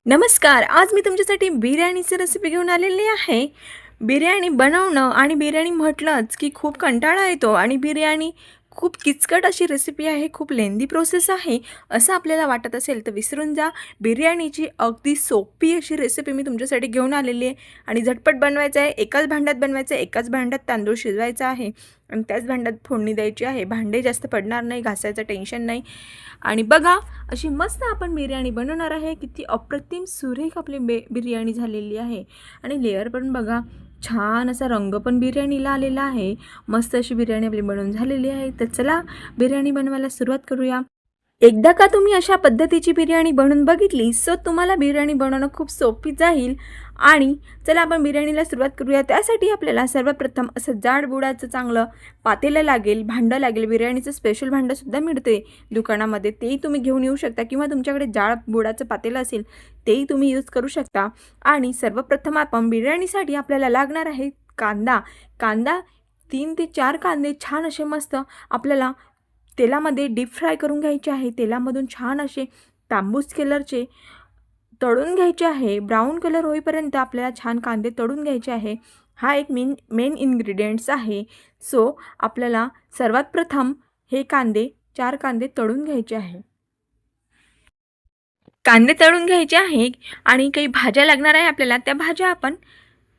नमस्कार. आज मी तुमच्यासाठी बिर्याणीची रेसिपी घेऊन आलेली आहे. बिर्याणी बनवणं आणि बिर्याणी म्हटलंच की खूप कंटाळा येतो आणि बिर्याणी खूप किचकट अशी रेसिपी आहे, खूप लेंदी प्रोसेस आहे, असं आपल्याला वाटत असेल तर विसरून जा. बिर्याणीची अगदी सोपी अशी रेसिपी मी तुमच्यासाठी घेऊन आलेली आहे आणि झटपट बनवायचं आहे. एकाच भांड्यात बनवायचं आहे, एकाच भांड्यात तांदूळ शिजवायचा आहे आणि त्याच भांड्यात फोडणी द्यायची आहे. भांडे जास्त पडणार नाही, घासायचं टेन्शन नाही. आणि बघा, अशी मस्त आपण बिर्याणी बनवणार आहे. किती अप्रतिम सुरेख आपली बिर्याणी झालेली आहे आणि लेअर पण बघा, छान असा रंग पण बिर्याणीला आलेला आहे. मस्त अशी बिर्याणी आपली बनवून झालेली आहे. तर चला बिर्याणी बनवायला सुरुवात करूया. एकदा का तुम्ही अशा पद्धतीची बिर्याणी बनवून बघितली सो तुम्हाला बिर्याणी बनवणं खूप सोपी जाईल. आणि चला आपण बिर्याणीला सुरुवात करूया. त्यासाठी आपल्याला सर्वप्रथम असं जाड बुडाचं चांगलं पातेलं लागेल, भांडं लागेल. बिर्याणीचं स्पेशल भांडंसुद्धा मिळते दुकानामध्ये, तेही तुम्ही घेऊन येऊ शकता किंवा तुमच्याकडे जाड बुडाचं पातेलं असेल तेही तुम्ही यूज करू शकता. आणि सर्वप्रथम आपण बिर्याणीसाठी आपल्याला लागणार आहे कांदा. कांदा 3 ते 4 कांदे छान असे मस्त आपल्याला तेलामध्ये डीप फ्राय करून घ्यायचे आहे. तेलामधून छान असे तांबूस कलरचे तळून घ्यायचे आहे. ब्राऊन कलर होईपर्यंत आपल्याला छान कांदे तळून घ्यायचे आहे. हा एक मेन इन्ग्रेडियंट्स आहे. सो आपल्याला सर्वात प्रथम हे 4 कांदे तळून घ्यायचे आहे. कांदे तळून घ्यायचे आहे आणि काही भाज्या लागणार आहे आपल्याला, त्या भाज्या आपण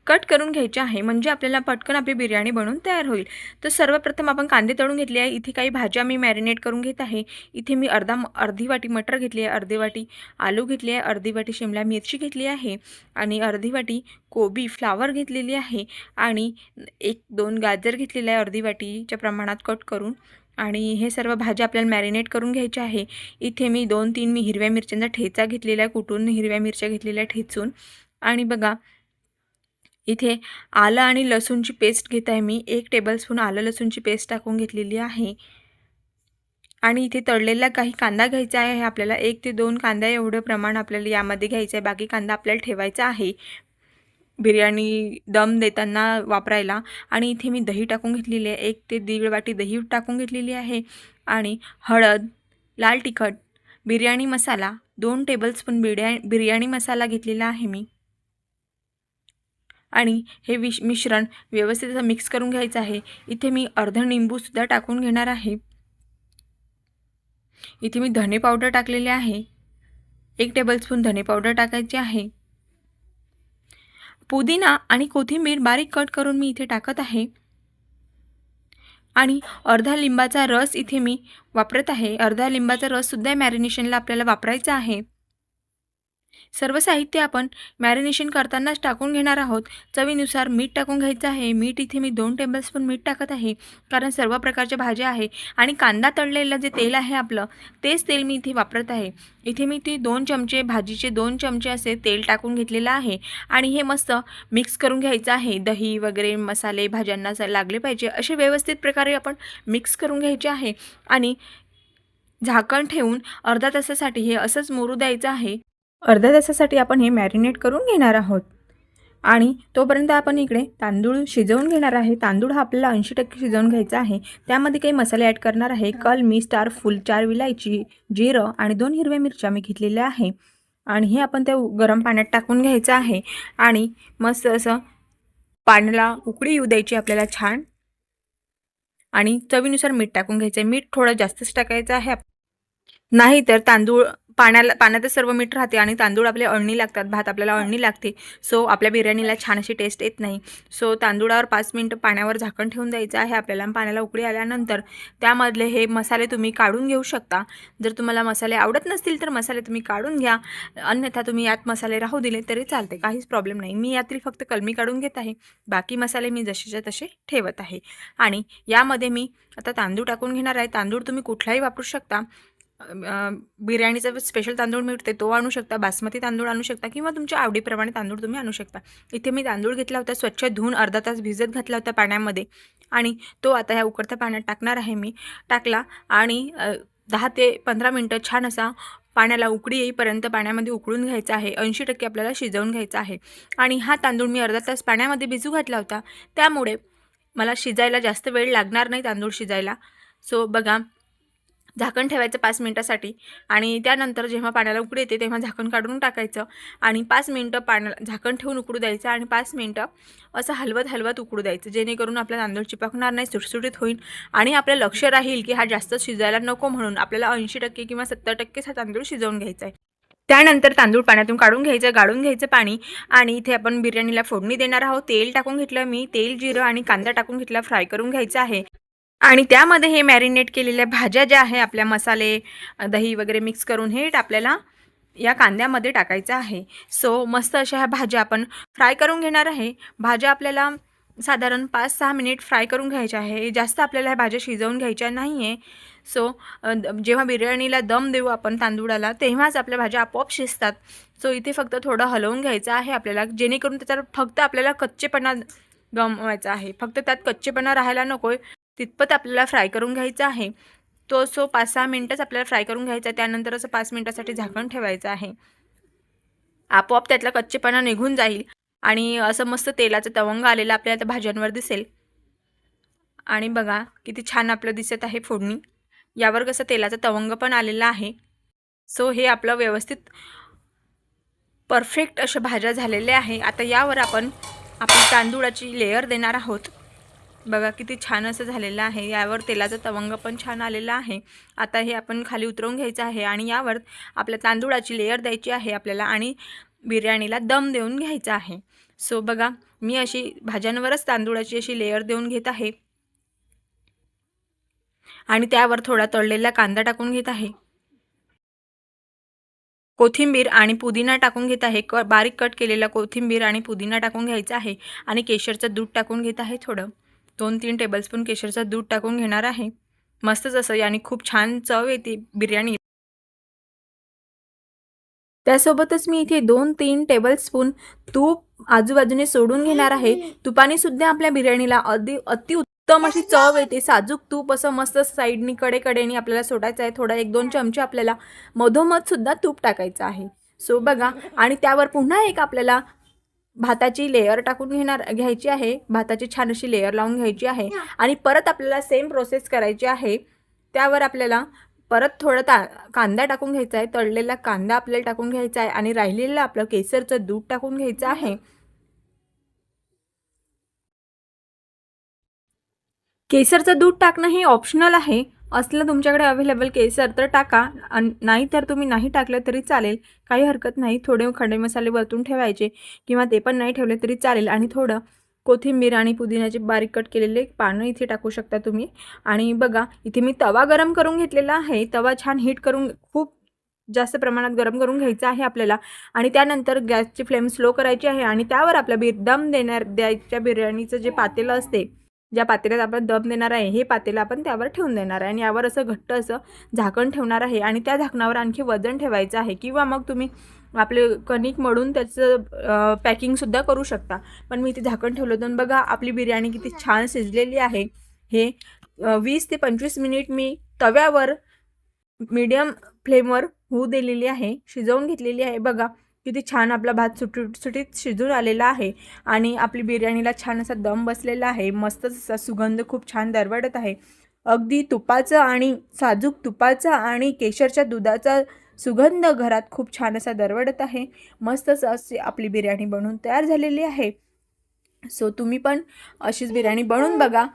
कट करून घ्यायचे आहे, म्हणजे आपल्याला पटकन आपली बिर्याणी बनवून तयार होईल. तर सर्वप्रथम आपण कांदे तळून घेतले आहे. इथे काही भाज्या मी मॅरिनेट करून घेत आहे. इथे मी अर्धी वाटी मटर घेतली आहे, अर्धी वाटी आलू घेतली आहे, अर्धी वाटी शिमला मिरची घेतली आहे आणि अर्धी वाटी कोबी फ्लावर घेतलेली आहे आणि 1-2 गाजर घेतलेलं आहे अर्धी वाटीच्या प्रमाणात कट करून. आणि हे सर्व भाज्या आपल्याला मॅरिनेट करून घ्यायच्या आहे. इथे मी 2-3 हिरव्या मिरच्यांचा ठेचा घेतलेला आहे, कुटून हिरव्या मिरच्या घेतलेल्या ठेचून. आणि बघा, इथे आलं आणि लसूणची पेस्ट घेत आहे मी. 1 टेबलस्पून आलं लसूणची पेस्ट टाकून घेतलेली आहे. आणि इथे तळलेला काही कांदा घ्यायचा आहे आपल्याला. 1 ते 2 कांदा एवढं प्रमाण आपल्याला यामध्ये घ्यायचं आहे. बाकी कांदा आपल्याला ठेवायचा आहे बिर्याणी दम देताना वापरायला. आणि इथे मी दही टाकून घेतलेली आहे. 1 ते 1.5 वाटी दही टाकून घेतलेली आहे. आणि हळद, लाल तिखट, बिर्याणी मसाला 2 टेबलस्पून बिर्याणी मसाला घेतलेला आहे मी. आणि हे मिश्रण व्यवस्थित असं मिक्स करून घ्यायचं आहे. इथे मी अर्धा निंबूसुद्धा टाकून घेणार आहे. इथे मी धने पावडर टाकलेले आहे. 1 टेबलस्पून धने पावडर टाकायचे आहे. पुदिना आणि कोथिंबीर बारीक कट करून मी इथे टाकत आहे. आणि अर्धा लिंबाचा रस इथे मी वापरत आहे. अर्धा लिंबाचा रससुद्धा मॅरिनेशनला आपल्याला वापरायचा आहे. सर्व साहित्य आपण मॅरिनेशन करतानाच टाकून घेणार आहोत. चवीनुसार मीठ टाकून घ्यायचं आहे. मीठ इथे मी 2 टेबलस्पून मीठ टाकत आहे, कारण सर्व प्रकारच्या भाज्या आहे. आणि कांदा तळलेलं जे तेल आहे आपलं, तेच तेल मी इथे वापरत आहे. इथे मी 2 चमचे भाजीचे 2 चमचे असे तेल टाकून घेतलेलं आहे. आणि हे मस्त मिक्स करून घ्यायचं आहे. दही वगैरे मसाले भाज्यांना लागले पाहिजे असे व्यवस्थित प्रकारे आपण मिक्स करून घ्यायचे आहे. आणि झाकण ठेवून अर्धा तासासाठी हे असंच मुरू द्यायचं आहे. अर्ध्या तासासाठी आपण हे मॅरिनेट करून घेणार आहोत. आणि तोपर्यंत आपण इकडे तांदूळ शिजवून घेणार आहे. तांदूळ हा आपल्याला 80% शिजवून घ्यायचा आहे. त्यामध्ये काही मसाले ॲड करणार आहे. कलमी, स्टारफूल, 4 विलायची, जिरं आणि 2 हिरव्या मिरच्या मी घेतलेल्या आहे. आणि हे आपण त्या गरम पाण्यात टाकून घ्यायचं आहे. आणि मस्त असं पाण्याला उकळी येऊ द्यायची आपल्याला छान. आणि चवीनुसार मीठ टाकून घ्यायचं आहे. मीठ थोडं जास्तच टाकायचं आहे, नाही तर पाण्यातच सर्व मीठ राहते आणि तांदूळ आपले अळणी लागतात, भात आपल्याला अळणी लागते. सो आपल्या बिर्याणीला छान अशी टेस्ट येत नाही. सो तांदूळावर 5 मिनिटं पाण्यावर झाकण ठेवून द्यायचं आहे आपल्याला. पाण्याला उकळी आल्यानंतर त्यामधले हे मसाले तुम्ही काढून घेऊ शकता. जर तुम्हाला मसाले आवडत नसतील तर मसाले तुम्ही काढून घ्या, अन्यथा तुम्ही यात मसाले राहू दिले तरी चालते, काहीच प्रॉब्लेम नाही. मी यातील फक्त कलमी काढून घेत आहे, बाकी मसाले मी जसेच्या तसे ठेवत आहे. आणि यामध्ये मी आता तांदूळ टाकून घेणार आहे. तांदूळ तुम्ही कुठलाही वापरू शकता. बिर्याणीचा स्पेशल तांदूळ मिळते तो आणू शकता, बासमती तांदूळ आणू शकता किंवा तुमच्या आवडीप्रमाणे तांदूळ तुम्ही आणू शकता. इथे मी तांदूळ घेतला होता, स्वच्छ धुवून अर्धा तास भिजत घातला होता पाण्यामध्ये. आणि तो आता ह्या उकळत्या पाण्यात टाकणार आहे मी. टाकला आणि 10 ते 15 मिनटं छान असा पाण्याला उकळी येईपर्यंत पाण्यामध्ये उकळून घ्यायचा आहे. 80% आपल्याला शिजवून घ्यायचा आहे. आणि हा तांदूळ मी अर्धा तास पाण्यामध्ये भिजू घातला होता, त्यामुळे मला शिजायला जास्त वेळ लागणार नाही तांदूळ शिजायला. सो बघा, झाकण ठेवायचं 5 मिनिटासाठी आणि त्यानंतर जेव्हा पाण्याला उकळी येते तेव्हा झाकण काढून टाकायचं आणि 5 मिनिटं पाण्याला झाकण ठेवून उकळू द्यायचं आणि 5 मिनिटं असं हलवत उकळू द्यायचं, जेणेकरून आपला तांदूळ चिपकणार नाही, सुटसुटीत होईल आणि आपलं लक्ष राहील की हा जास्त शिजायला नको, म्हणून आपल्याला 80% किंवा 70% हा तांदूळ शिजवून घ्यायचा आहे। त्यानंतर तांदूळ पाण्यातून काढून घ्यायचं, गाळून घ्यायचं पाणी आणि इथे आपण बिर्याणीला फोडणी देणार आहोत। तेल टाकून घेतलं मी, तेल, जिरं आणि कांदा टाकून घेतला, फ्राय करून घ्यायचं आहे आणि त्यामध्ये हे मॅरिनेट केलेल्या भाज्या ज्या आहे, आपल्या मसाले, दही वगैरे मिक्स करून हे आपल्याला या कांद्यामध्ये टाकायचं आहे। सो मस्त अशा ह्या भाज्या आपण फ्राय करून घेणार आहे। भाज्या आपल्याला साधारण 5-6 मिनिट फ्राय करून घ्यायच्या आहे, जास्त आपल्याला ह्या भाज्या शिजवून घ्यायच्या नाही आहे। सो जेव्हा बिर्याणीला दम देऊ आपण तांदूळाला तेव्हाच आपल्या भाज्या आपोआप शिजतात। सो इथे फक्त थोडं हलवून घ्यायचं आहे आपल्याला, जेणेकरून त्याचा फक्त आपल्याला कच्चेपणा गमवायचा आहे, फक्त त्यात कच्चेपणा राहायला नको आहे तितपत आपल्याला फ्राय करून घ्यायचा आहे। तो 5-6 मिनिटच आपल्याला फ्राय करून घ्यायचा आहे, त्यानंतर असं 5 मिनिटासाठी झाकण ठेवायचं आहे। आपोआप त्यातला कच्चेपणा निघून जाईल आणि असं मस्त तेलाचं तवंग आलेलं आपल्याला त्या भाज्यांवर दिसेल आणि बघा किती छान आपलं दिसत आहे फोडणी, यावर कसं तेलाचा तवंग पण आलेला आहे। सो हे आपलं व्यवस्थित परफेक्ट अशा भाज्या झालेल्या आहे। आता यावर आपण आपली तांदूळाची लेयर देणार आहोत। बघा किती छान असं झालेलं आहे, यावर तेलाचा तवंग पण छान आलेला आहे। आता हे आपण खाली उतरवून घ्यायचं आहे आणि यावर आपल्या तांदूळाची लेयर द्यायची आहे आपल्याला आणि बिर्याणीला दम देऊन घ्यायचा आहे। सो बघा मी अशी भाज्यांवरच तांदूळाची अशी लेयर देऊन घेत आहे आणि त्यावर थोडा तळलेला कांदा टाकून घेत आहे, कोथिंबीर आणि पुदिना टाकून घेत आहे, बारीक कट केलेला कोथिंबीर आणि पुदिना टाकून घ्यायचा आहे आणि केशरचं दूध टाकून घेत आहे, थोडं 2-3 टेबलस्पून केशरचं दूध टाकून घेणार आहे। मस्तच असं याने खूप छान चव येते बिर्याणी। त्यासोबतच मी इथे 2-3 टेबलस्पून तूप आजूबाजूने सोडून घेणार आहे। तुपाने सुद्धा आपल्या बिर्याणीला अतिउत्तम अशी चव येते। साजूक तूप असं मस्त साईडनी कडेकडेने आपल्याला सोडायचं आहे, थोडा 1-2 चमचे आपल्याला मधोमध सुद्धा तूप टाकायचं आहे। सो बघा आणि त्यावर पुन्हा एक आपल्याला भाताची लेयर टाकून घ्यायची आहे, भाताची छान अशी लेयर लावून घ्यायची आहे आणि परत आपल्याला सेम प्रोसेस करायची आहे। त्यावर आपल्याला परत थोडं कांदा टाकून घ्यायचा आहे, तळलेला कांदा आपल्याला टाकून घ्यायचा आहे आणि राहिलेलं आपलं केसरचं दूध टाकून घ्यायचं आहे। केसरचं दूध टाकणं हे ऑप्शनल आहे, असलं तुमच्याकडे अवेलेबल केसर तर टाका, नाही तर तुम्ही नाही टाकलं तरी चालेल, काही हरकत नाही। थोडे खडे मसाले वरतून ठेवायचे किंवा ते पण नाही ठेवले तरी चालेल आणि थोडं कोथिंबीर आणि पुदिन्याचे बारीक कट केलेले पानं इथे टाकू शकता तुम्ही। आणि बघा इथे मी तवा गरम करून घेतलेला आहे, तवा छान हीट करून खूप जास्त प्रमाणात गरम करून घ्यायचं आहे आपल्याला आणि त्यानंतर गॅसची फ्लेम स्लो करायची आहे आणि त्यावर आपल्या दम द्यायच्या बिर्याणीचं जे पातेलं असते, ज्या पातेल्यात आपण दम देणार आहे, हे पातेलं आपण त्यावर ठेवून देणार आहे आणि यावर असं घट्ट असं झाकण ठेवणार आहे आणि त्या झाकणावर आणखी वजन ठेवायचं आहे किंवा मग तुम्ही आपले कणिक मळून त्याचं पॅकिंगसुद्धा करू शकता, पण मी इथे झाकण ठेवलं होतं। बघा आपली बिर्याणी किती छान शिजलेली आहे। हे 20 ते 25 मिनिट मी तव्यावर मीडियम फ्लेमवर होऊ दिलेली आहे, शिजवून घेतलेली आहे। बघा किती छान आपला भात सुटीत शिजून आलेला आहे आणि आपली बिर्याणीला छान असा दम बसलेला आहे, मस्त असा सुगंध खूप छान दरवळत आहे। अगदी तुपाचा आणि साजूक तुपाचा आणि केशरच्या दुधाचा सुगंध घरात खूप छान असा दरवळत आहे। मस्तच अशी आपली बिर्याणी बनवून तयार झालेली आहे। सो तुम्ही पण अशीच बिर्याणी बनवून बघा।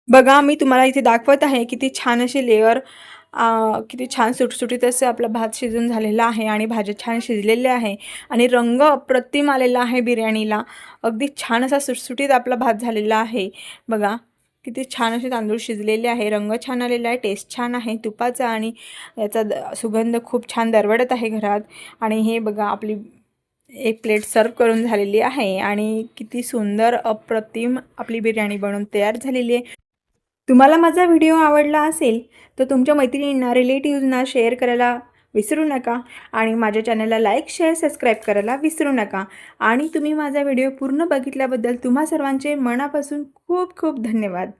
बघा मी तुम्हाला इथे दाखवत आहे किती छान अशी लेयर, किती छान सुटसुटीत असं आपला भात शिजून झालेला आहे आणि भाज्या छान शिजलेल्या आहे आणि रंग अप्रतिम आलेला आहे बिर्याणीला, अगदी छान असा सुटसुटीत आपला भात झालेला आहे। बघा किती छान असे तांदूळ शिजलेले आहे, रंग छान आलेला आहे, टेस्ट छान आहे तुपाचा आणि याचा सुगंध खूप छान दरवळत आहे घरात। आणि हे बघा आपली एक प्लेट सर्व करून झालेली आहे आणि किती सुंदर अप्रतिम आपली बिर्याणी बनवून तयार झालेली आहे। तुम्हाला माझा व्हिडिओ आवडला असेल तर तुमच्या मैत्रिणींना, रिलेटिव्हजना शेअर करायला विसरू नका आणि माझ्या चॅनलला लाईक, शेअर, सबस्क्राईब करायला विसरू नका। आणि तुम्ही माझा व्हिडिओ पूर्ण बघितल्याबद्दल तुम्हा सर्वांचे मनापासून खूप खूप धन्यवाद।